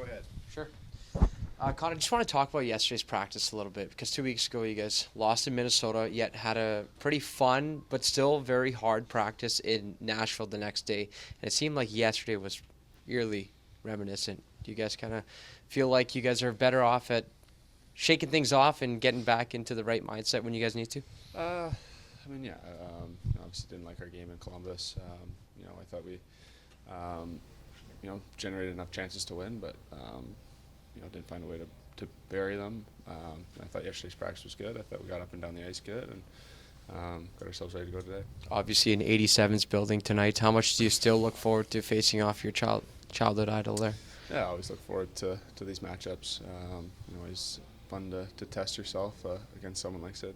Go ahead. Sure. Connor, I just want to talk about yesterday's practice a little bit because 2 weeks ago you guys lost in Minnesota, yet had a pretty fun but still very hard practice in Nashville the next day. And it seemed like yesterday was eerily reminiscent. Do you guys kind of feel like you guys are better off at shaking things off and getting back into the right mindset when you guys need to? Yeah. Obviously didn't like our game in Columbus. I thought we, generated enough chances to win, but didn't find a way to bury them. I thought yesterday's practice was good. I thought we got up and down the ice good, and got ourselves ready to go today. Obviously, in 87's building tonight. How much do you still look forward to facing off your childhood idol there? Yeah, I always look forward to these matchups. Always fun to test yourself against someone like Sid.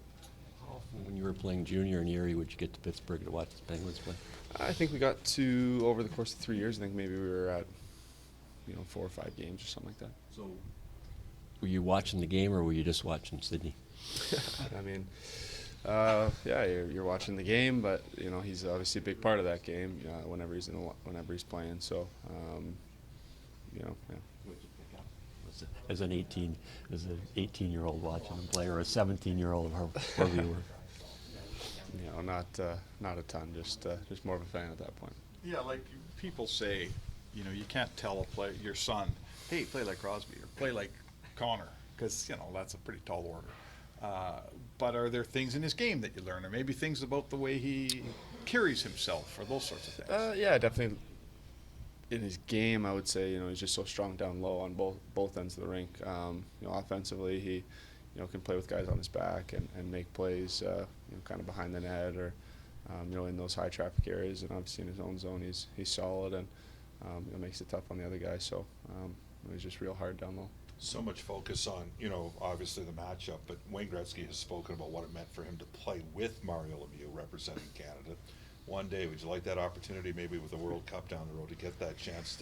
How often, when you were playing junior in Erie, would you get to Pittsburgh to watch the Penguins play? I think we got to, over the course of 3 years, I think maybe we were at 4 or 5 games or something like that. So, were you watching the game or were you just watching Sidney? You're watching the game, but he's obviously a big part of that game whenever he's playing. So, yeah. What did you pick up? As an 18-year-old watching him play, or a 17-year-old, however you were? Not a ton. Just more of a fan at that point. Yeah, like people say, you can't tell your son, hey, play like Crosby or play like Connor, because that's a pretty tall order. But are there things in his game that you learn, or maybe things about the way he carries himself, or those sorts of things? Yeah, definitely. In his game, I would say he's just so strong down low on both ends of the rink. Offensively, he can play with guys on his back and make plays kind of behind the net or in those high traffic areas. And obviously in his own zone, he's solid and makes it tough on the other guys. So he's just real hard down low. So much focus on, obviously the matchup, but Wayne Gretzky has spoken about what it meant for him to play with Mario Lemieux representing Canada. One day, would you like that opportunity, maybe with the World Cup down the road, to get that chance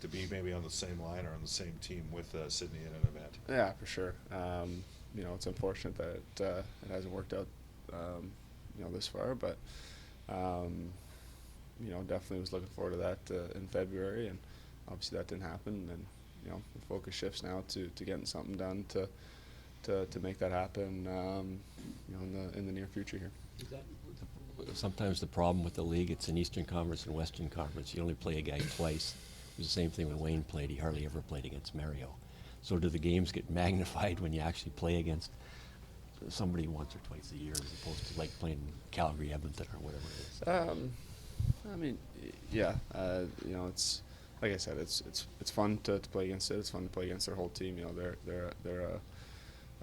to be maybe on the same line or on the same team with Sidney in an event? Yeah, for sure. It's unfortunate that it hasn't worked out, this far, but definitely was looking forward to that in February, and obviously that didn't happen. And the focus shifts now to getting something done to make that happen. In the near future here. Is that sometimes the problem with the league? It's an Eastern Conference and Western Conference. You only play a guy twice. It was the same thing when Wayne played. He hardly ever played against Mario. So do the games get magnified when you actually play against somebody once or twice a year, as opposed to like playing Calgary, Edmonton, or whatever it is? Yeah. It's like I said, it's fun to play against it. It's fun to play against their whole team. They're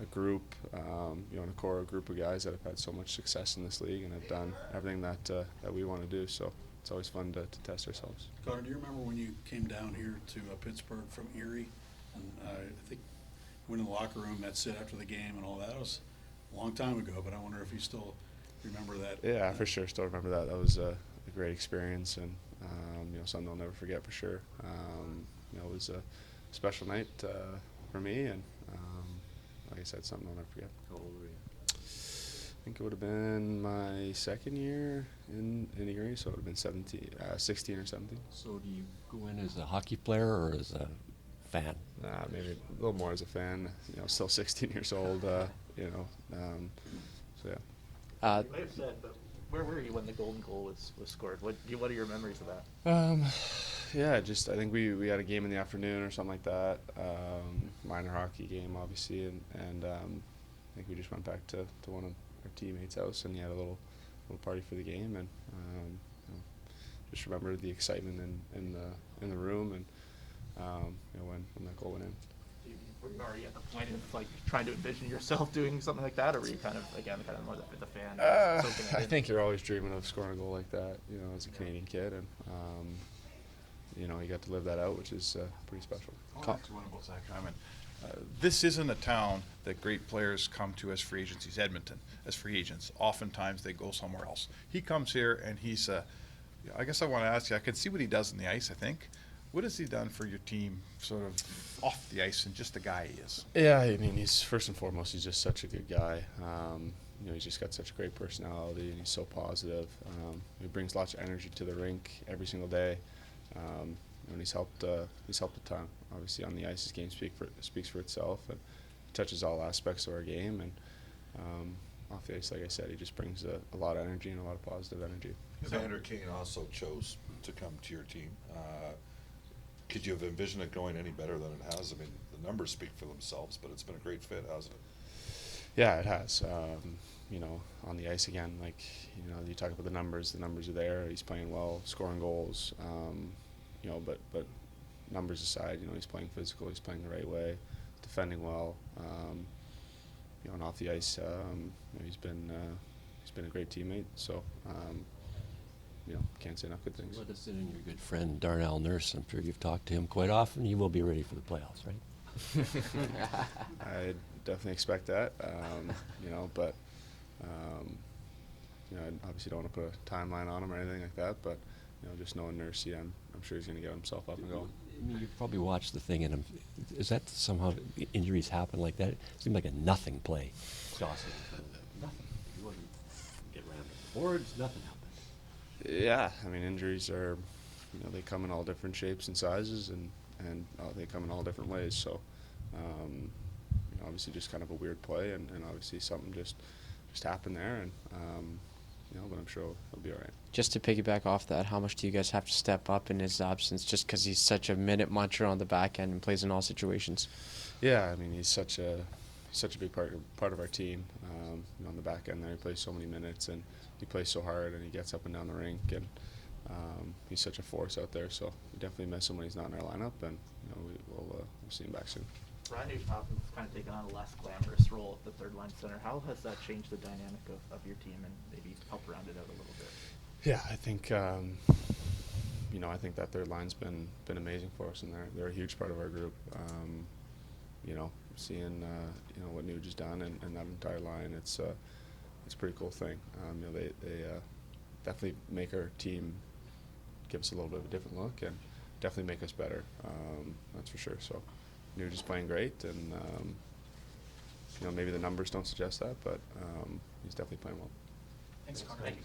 a group, a core group of guys that have had so much success in this league and have done everything that we want to do. So it's always fun to test ourselves. Connor, do you remember when you came down here to Pittsburgh from Erie? And I think you went in the locker room, that's it after the game and all that. It was a long time ago, but I wonder if you still remember that. Yeah, for sure. Still remember that. That was a great experience and, something I'll never forget for sure. It was a special night for me and, like I said, something I'll never forget. How old were you? I think it would have been my second year in Erie, so it would have been 16 or 17. So do you go in as a hockey player or as a fan? Maybe a little more as a fan. Still 16 years old. So yeah. You might have said, but where were you when the golden goal was scored? What are your memories of that? I think we had a game in the afternoon or something like that. Minor hockey game, obviously, and I think we just went back to one of our teammates' house, and he had a little party for the game, and just remember the excitement in the room, and when that goal went in. Were you already at the point of like trying to envision yourself doing something like that, or were you kind of more the fan? I think you're always dreaming of scoring a goal like that, as a Canadian kid, and you got to live that out, which is pretty special. One about Zach Hyman. This isn't a town that great players come to as free agents. He's Edmonton as free agents. Oftentimes they go somewhere else. He comes here and he's I guess I want to ask you, I can see what he does on the ice, I think. What has he done for your team sort of off the ice and just the guy he is? Yeah, he's first and foremost, he's just such a good guy. He's just got such a great personality and he's so positive. He brings lots of energy to the rink every single day. and he's helped a ton. Obviously, on the ice, his game speaks for itself, and touches all aspects of our game. And off the ice, like I said, he just brings a lot of energy and a lot of positive energy. Evander Kane also chose to come to your team. Could you have envisioned it going any better than it has? I mean, the numbers speak for themselves, but it's been a great fit, hasn't it? Yeah, it has. You know, on the ice again, like, you know, you talk about the numbers are there. He's playing well, scoring goals. You know, but numbers aside, you know, he's playing physical. He's playing the right way, defending well. You know, and off the ice, you know, he's been a great teammate. So, you know, can't say enough good things. Let us in on your good friend Darnell Nurse. I'm sure you've talked to him quite often. He will be ready for the playoffs, right? I definitely expect that. You know, but you know, I obviously don't want to put a timeline on him or anything like that. But you know, just knowing Nurse, yeah, I'm sure he's going to get himself up and going. I mean, you've probably watched the thing, and is that somehow injuries happen like that? It seemed like a nothing play. Dawson, nothing. He wasn't get rammed on the boards. Nothing happened. Yeah, I mean, injuries are, you know, they come in all different shapes and sizes, and they come in all different ways. So, you know, obviously, just kind of a weird play, and obviously something just happened there, and you know, but I'm sure he'll be all right. Just to piggyback off that, how much do you guys have to step up in his absence, just because he's such a minute muncher on the back end and plays in all situations? Yeah, I mean, he's such a big part of our team. You know, on the back end there, he plays so many minutes, and he plays so hard, and he gets up and down the rink, and he's such a force out there. So we definitely miss him when he's not in our lineup, and you know, we'll see him back soon. Ryan Nugent-Hopkins kind of taken on a less glamorous role at the third line center. How has that changed the dynamic of your team and maybe help round it out a little bit? Yeah, I think you know, I think that third line's been amazing for us, and they're a huge part of our group. You know, seeing you know what Nuge has done and that entire line, it's a pretty cool thing. You know, they definitely make our team give us a little bit of a different look and definitely make us better. That's for sure. So Nuge is playing great, and you know, maybe the numbers don't suggest that, but he's definitely playing well. Thanks, Connor. Thank you.